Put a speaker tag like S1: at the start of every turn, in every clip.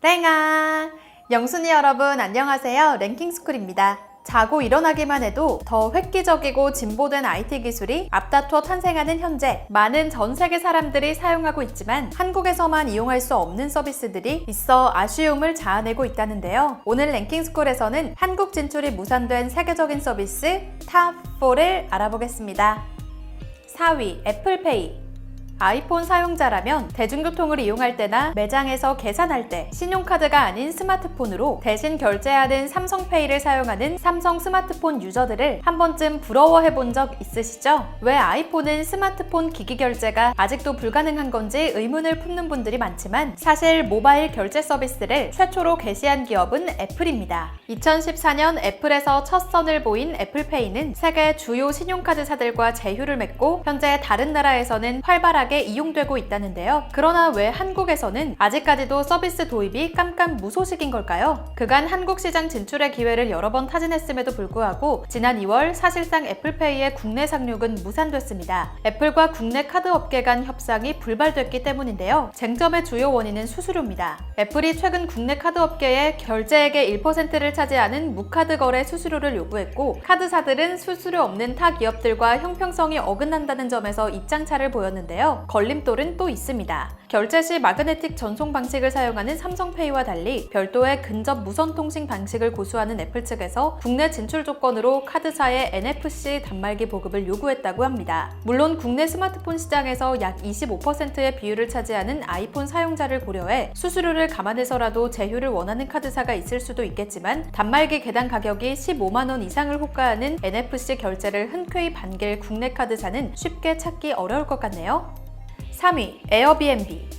S1: 땡아! 영순이 여러분 안녕하세요. 랭킹스쿨입니다. 자고 일어나기만 해도 더 획기적이고 진보된 IT 기술이 앞다퉈 탄생하는 현재, 많은 전 세계 사람들이 사용하고 있지만 한국에서만 이용할 수 없는 서비스들이 있어 아쉬움을 자아내고 있다는데요. 오늘 랭킹스쿨에서는 한국 진출이 무산된 세계적인 서비스 탑4를 알아보겠습니다. 4위 애플페이. 아이폰 사용자라면 대중교통을 이용할 때나 매장에서 계산할 때 신용카드가 아닌 스마트폰으로 대신 결제하는 삼성페이를 사용하는 삼성 스마트폰 유저들을 한 번쯤 부러워해 본 적 있으시죠? 왜 아이폰은 스마트폰 기기 결제가 아직도 불가능한 건지 의문을 품는 분들이 많지만 사실 모바일 결제 서비스를 최초로 개시한 기업은 애플입니다. 2014년 애플에서 첫 선을 보인 애플페이는 세계 주요 신용카드사들과 제휴를 맺고 현재 다른 나라에서는 활발하게 이용되고 있다는데요. 그러나 왜 한국에서는 아직까지도 서비스 도입이 깜깜무소식인 걸까요? 그간 한국 시장 진출의 기회를 여러 번 타진했음에도 불구하고 지난 2월 사실상 애플페이의 국내 상륙은 무산됐습니다. 애플과 국내 카드 업계 간 협상이 불발됐기 때문인데요. 쟁점의 주요 원인은 수수료입니다. 애플이 최근 국내 카드 업계에 결제액의 1%를 차지하는 무카드 거래 수수료를 요구했고, 카드사들은 수수료 없는 타 기업들과 형평성이 어긋난다는 점에서 입장차를 보였는데요. 걸림돌은 또 있습니다. 결제 시 마그네틱 전송 방식을 사용하는 삼성페이와 달리 별도의 근접 무선 통신 방식을 고수하는 애플 측에서 국내 진출 조건으로 카드사의 NFC 단말기 보급을 요구했다고 합니다. 물론 국내 스마트폰 시장에서 약 25%의 비율을 차지하는 아이폰 사용자를 고려해 수수료를 감안해서라도 제휴를 원하는 카드사가 있을 수도 있겠지만, 단말기 개당 가격이 15만 원 이상을 호가하는 NFC 결제를 흔쾌히 반길 국내 카드사는 쉽게 찾기 어려울 것 같네요. 3위 에어비앤비.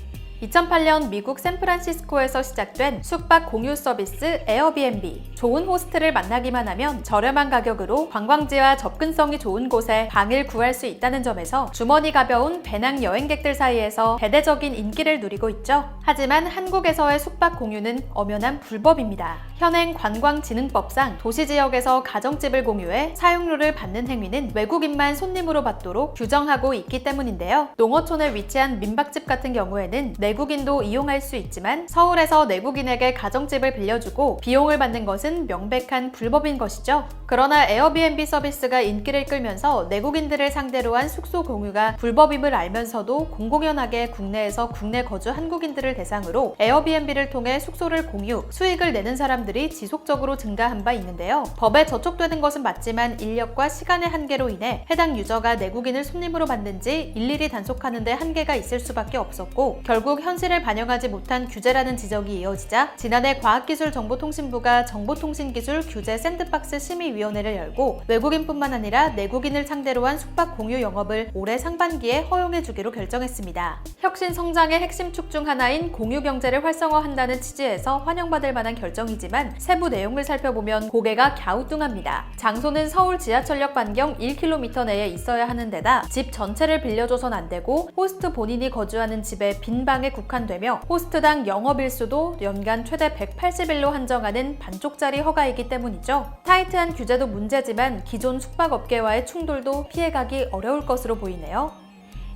S1: 2008년 미국 샌프란시스코에서 시작된 숙박 공유 서비스 에어비앤비. 좋은 호스트를 만나기만 하면 저렴한 가격으로 관광지와 접근성이 좋은 곳에 방을 구할 수 있다는 점에서 주머니 가벼운 배낭 여행객들 사이에서 대대적인 인기를 누리고 있죠. 하지만 한국에서의 숙박 공유는 엄연한 불법입니다. 현행 관광진흥법상 도시지역에서 가정집을 공유해 사용료를 받는 행위는 외국인만 손님으로 받도록 규정하고 있기 때문인데요. 농어촌에 위치한 민박집 같은 경우에는 내국인도 이용할 수 있지만 서울에서 내국인에게 가정집을 빌려주고 비용을 받는 것은 명백한 불법인 것이죠. 그러나 에어비앤비 서비스가 인기를 끌면서 내국인들을 상대로 한 숙소 공유가 불법임을 알면서도 공공연하게 국내에서 국내 거주 한국인들을 대상으로 에어비앤비를 통해 숙소를 공유, 수익을 내는 사람들이 지속적으로 증가한 바 있는데요. 법에 저촉되는 것은 맞지만 인력과 시간의 한계로 인해 해당 유저가 내국인을 손님으로 받는지 일일이 단속하는 데 한계가 있을 수밖에 없었고, 결국 현실을 반영하지 못한 규제라는 지적이 이어지자 지난해 과학기술정보통신부가 정보통신기술 규제 샌드박스 심의위원회를 열고 외국인뿐만 아니라 내국인을 상대로 한 숙박 공유 영업을 올해 상반기에 허용해주기로 결정했습니다. 혁신 성장의 핵심 축 중 하나인 공유 경제를 활성화한다는 취지에서 환영받을 만한 결정이지만 세부 내용을 살펴보면 고개가 갸우뚱합니다. 장소는 서울 지하철역 반경 1km 내에 있어야 하는 데다 집 전체를 빌려줘선 안 되고 호스트 본인이 거주하는 집의 빈 방에 국한되며 호스트당 영업일수도 연간 최대 180일로 한정하는 반쪽짜리 허가이기 때문이죠. 타이트한 규제도 문제지만 기존 숙박업계와의 충돌도 피해가기 어려울 것으로 보이네요.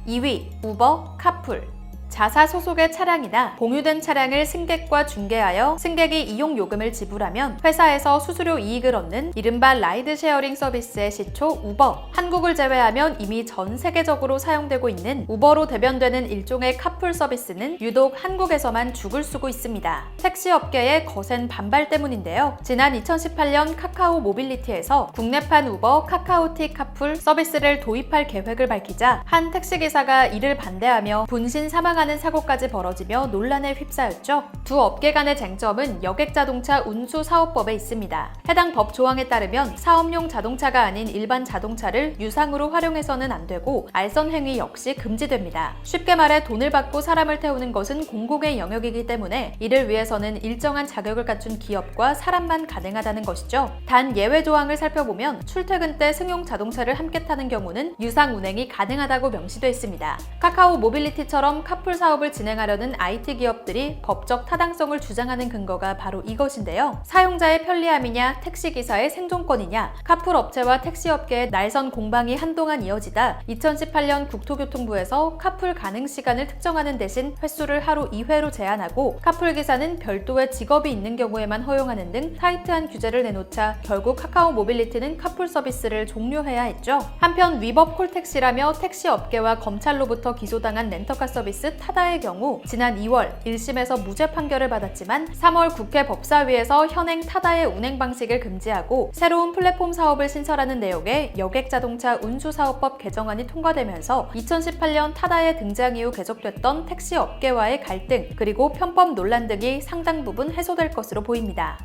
S1: 2위 우버 카풀. 자사 소속의 차량이나 공유된 차량을 승객과 중개하여 승객이 이용 요금을 지불하면 회사에서 수수료 이익을 얻는 이른바 라이드 쉐어링 서비스의 시초 우버. 한국을 제외하면 이미 전 세계적으로 사용되고 있는 우버로 대변되는 일종의 카풀 서비스는 유독 한국에서만 죽을 쓰고 있습니다. 택시 업계의 거센 반발 때문인데요. 지난 2018년 카카오 모빌리티에서 국내판 우버 카카오티 카풀 서비스를 도입할 계획을 밝히자 한 택시기사가 이를 반대하며 분신 사망하는 사고까지 벌어지며 논란에 휩싸였죠. 두 업계 간의 쟁점은 여객자동차 운수사업법에 있습니다. 해당 법 조항에 따르면 사업용 자동차가 아닌 일반 자동차를 유상으로 활용해서는 안 되고 알선 행위 역시 금지됩니다. 쉽게 말해 돈을 받고 사람을 태우는 것은 공공의 영역이기 때문에 이를 위해서는 일정한 자격을 갖춘 기업과 사람만 가능하다는 것이죠. 단 예외 조항을 살펴보면 출퇴근 때 승용 자동차를 함께 타는 경우는 유상 운행이 가능하다고 명시되어 있습니다. 카카오 모빌리티처럼 카풀 카풀 사업을 진행하려는 IT 기업들이 법적 타당성을 주장하는 근거가 바로 이것인데요. 사용자의 편리함이냐, 택시기사의 생존권이냐, 카풀 업체와 택시업계의 날선 공방이 한동안 이어지다 2018년 국토교통부에서 카풀 가능 시간을 특정하는 대신 횟수를 하루 2회로 제한하고 카풀 기사는 별도의 직업이 있는 경우에만 허용하는 등 타이트한 규제를 내놓자 결국 카카오 모빌리티는 카풀 서비스를 종료해야 했죠. 한편 위법 콜택시라며 택시 업계와 검찰로부터 기소당한 렌터카 서비스 타다의 경우 지난 2월 1심에서 무죄 판결을 받았지만 3월 국회 법사위에서 현행 타다의 운행 방식을 금지하고 새로운 플랫폼 사업을 신설하는 내용의 여객자동차 운수사업법 개정안이 통과되면서 2018년 타다의 등장 이후 계속됐던 택시 업계와의 갈등 그리고 편법 논란 등이 상당 부분 해소될 것으로 보입니다.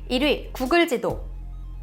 S1: 1위 구글 지도.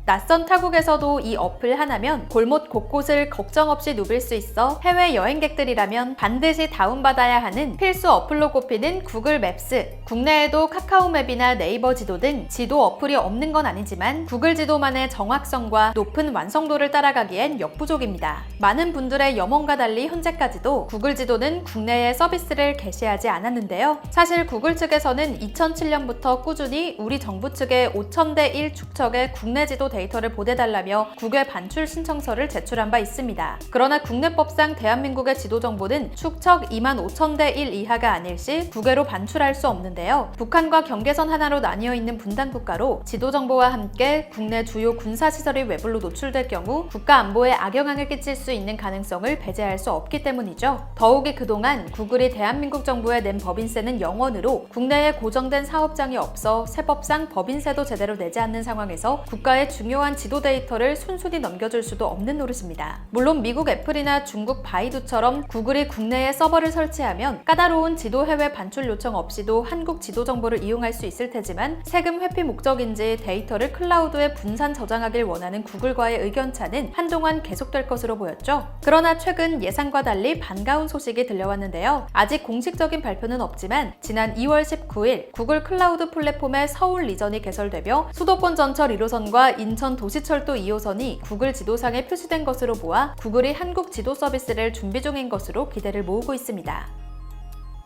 S1: 낯선 타국에서도 이 어플 하나면 골목 곳곳을 걱정 없이 누빌 수 있어 해외 여행객들이라면 반드시 다운받아야 하는 필수 어플로 꼽히는 구글 맵스. 국내에도 카카오맵이나 네이버 지도 등 지도 어플이 없는 건 아니지만 구글 지도만의 정확성과 높은 완성도를 따라가기엔 역부족입니다. 많은 분들의 염원과 달리 현재까지도 구글 지도는 국내에 서비스를 개시하지 않았는데요. 사실 구글 측에서는 2007년부터 꾸준히 우리 정부 측에 5000대 1 축척의 국내 지도 데이터를 보내달라며 국외 반출 신청서를 제출한 바 있습니다. 그러나 국내법상 대한민국의 지도 정보는 축척 25,000대 1 이하가 아닐 시 국외로 반출할 수 없는데요. 북한과 경계선 하나로 나뉘어 있는 분단 국가로 지도 정보와 함께 국내 주요 군사시설이 외부로 노출될 경우 국가 안보에 악영향을 끼칠 수 있는 가능성을 배제할 수 없기 때문이죠. 더욱이 그동안 구글이 대한민국 정부에 낸 법인세는 0원으로 국내에 고정된 사업장이 없어 세법상 법인세도 제대로 내지 않는 상황에서 국가의 중요한 지도 데이터를 순순히 넘겨줄 수도 없는 노릇입니다. 물론 미국 애플이나 중국 바이두처럼 구글이 국내에 서버를 설치하면 까다로운 지도 해외 반출 요청 없이도 한국 지도 정보를 이용할 수 있을 테지만 세금 회피 목적인지 데이터를 클라우드에 분산 저장하길 원하는 구글과의 의견차는 한동안 계속될 것으로 보였죠. 그러나 최근 예상과 달리 반가운 소식이 들려왔는데요. 아직 공식적인 발표는 없지만 지난 2월 19일 구글 클라우드 플랫폼의 서울 리전이 개설되며 수도권 전철 1호선과 인천 도시철도 2호선이 구글 지도상에 표시된 것으로 보아 구글이 한국 지도 서비스를 준비 중인 것으로 기대를 모으고 있습니다.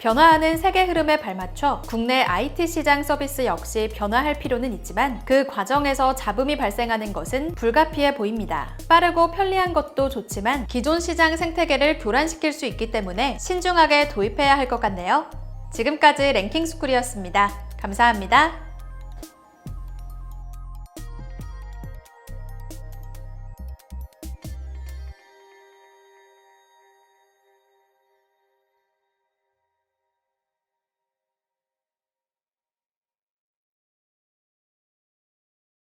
S1: 변화하는 세계 흐름에 발맞춰 국내 IT 시장 서비스 역시 변화할 필요는 있지만 그 과정에서 잡음이 발생하는 것은 불가피해 보입니다. 빠르고 편리한 것도 좋지만 기존 시장 생태계를 교란시킬 수 있기 때문에 신중하게 도입해야 할 것 같네요. 지금까지 랭킹스쿨이었습니다. 감사합니다.